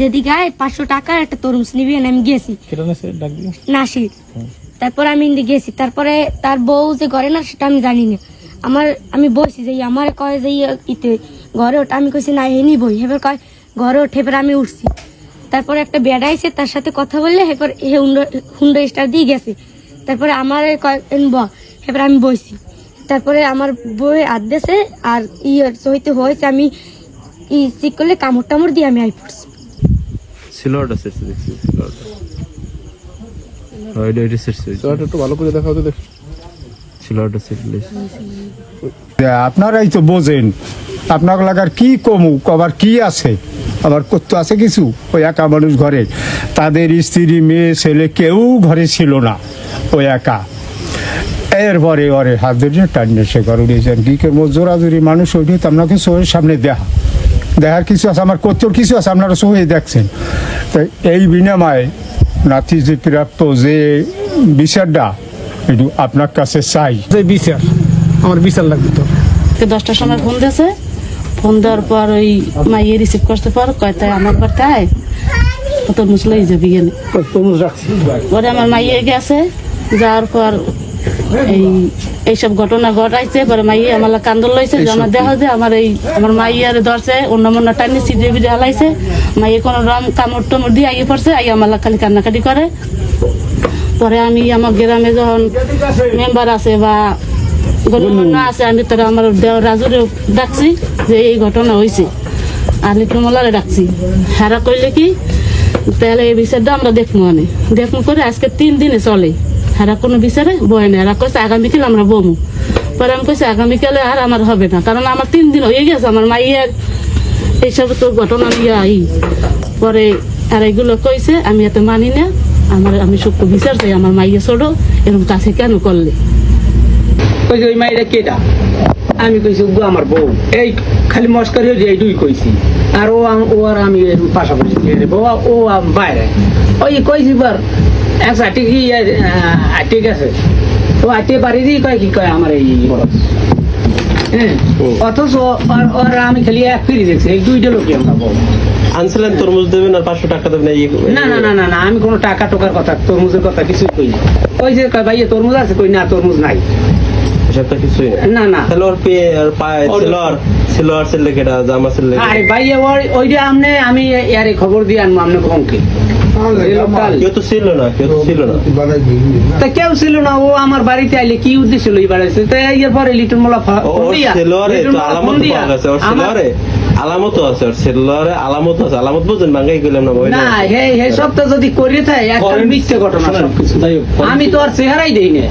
যেদিকে 500 টাকার একটা তরমুজ নিবি, আমি গেছি নাসির। তারপর আমি গেছি, তারপরে তার বউ যে ঘরে না সেটা আমি জানি না। আমি বসি যে আমার কয় যে ইতে ঘরে ওঠে, আমি কইছি না এ নিবই, এবার কয় ঘরে ওঠে। এবার আমি উঠছি, তারপরে একটা বেড়া আইছে, তার সাথে কথা বললে এবার হুন্ডা স্টার দিয়ে গেছে। তারপরে আমার কয় এবার আমি বসি, তারপরে আমার বই হাত দিয়েছে আর সহিতে হয়েছে। আমি চিক করলে কামড় টামড় দিয়ে আমি আই পড়ছি। আপনারাই তো বোঝেন, আপনার লাগার কি কমু আবার কি আছে, আবার কত আছে কিছু। ওই একা মানুষ ঘরে, তাদের স্ত্রী মেয়ে ছেলে কেউ ঘরে ছিল না, ওই একা। এরপরে ওরে হাত ধরে টানিয়ে সে ঘরে উঠেছেন কি করবো, জোরাজুরি মানুষ ওইটি তো আপনাকে চোখের সামনে দেখার কিছু আছে, আমার কত্তর কিছু আছে, আপনারা চোখে দেখছেন। তো এই বিনিময়ে নাতি যে প্রাপ্ত যে বিচারটা একটু আপনার কাছে চাই। যে বিচার আমার বিচার লাগবে। তো 10টার সময় ফোন দিয়েছে, ফোন দেওয়ার পর ওই মাইয়ে রিসিভ করতে পর কয়টায় আমার বাড়িতে তরমুজ লই যাবি গেলে পরে আমার মাইয়ে গেছে। যাওয়ার পর এইসব ঘটনা ঘটাইছে। পরে মাইয়ে আমার কান্দল লইছে যে আমার দেখা যে আমার মাইয়ার ধরছে অন্য মন্য টাইনি সিডে বিডে হালাইছে। মাইয়ে কোনো রম কামড় টামড় দিয়ে আইয়ে পড়ছে, আইয়ে আমার খালি কান্নাকাটি করে। পরে আমি আমার গ্রামে যখন মেম্বার আছে বা গণমান্য আছে, আমি তারা আমার রাজুরে ডাকছি যে এই ঘটনা হয়েছে, আর লিটুমলারে ডাকছি। হারা করলে কি তাহলে এই বিচারটা আমরা দেখবো করে আজকে 3 দিনে চলে। হারা কোনো বিচারে বয় না, এরা কইছে আগামীকাল আমরা বমু। পরে আমি কইছি আগামীকালে আর আমার হবে না, কারণ আমার 3 দিন হয়ে গেছে আমার মাইয়ার এইসব তো ঘটনা নিয়ে পরে আর এগুলো কইছে আমি এত মানি না। আমি সত্য বিচার চাই, আমার মাইয়া ছোট এরকম কাছে কেন করলে। কইছে ওই মাইরা কেটা? আমি কইছি গো আমার বউ। এই খালি মস্কারি হয়ে এইটুই কইছি। আর ও আর আমি পাশাপাশি ও বাইরে ওই কইছি বার একশো আটে কি আটে গেছে, ও আটে বাড়ি দিয়ে কয় কি কয় আমার এই বরস। হ্যাঁ, অথচ ওর আমি খালি এক ফিরি দেখছি, এই 2টা লোকই আমরা বউ আনছিলেন। তরমুজ দেবেন আর 500 টাকা দেবেন? না না না না না, আমি কোনো টাকা টোকার কথা তরমুজের কথা কিছুই কই না। ওই যে ভাই তরমুজ আছে, কই না তরমুজ নাই, এসবটা কিছুই না না। তাহলে ওর পেয়ে আর পায়ে ছিল আর ছেলে কেটা জামা ছেলে। আরে ভাই ওইটা আমনে আমি ইয়ারে খবর দিয়ে আনবো আমনে কমকে। কেউ তো ছিল না, তা কেউ ছিল না। ও আমার বাড়িতে আইলে কি উদ্দেশ্য লই বাড়াইছে? তো এর পরে লিটন মোলা আলামত আছে, ওর সেলরে আলামত আছে। আলামত বুঝেন বাঙ্গাই কইলাম না না, হে সব তো যদি করিয়ে থাকে একটা মিথ্যে ঘটনা সবকিছু। আমি তো আর চেহারাই দেই না।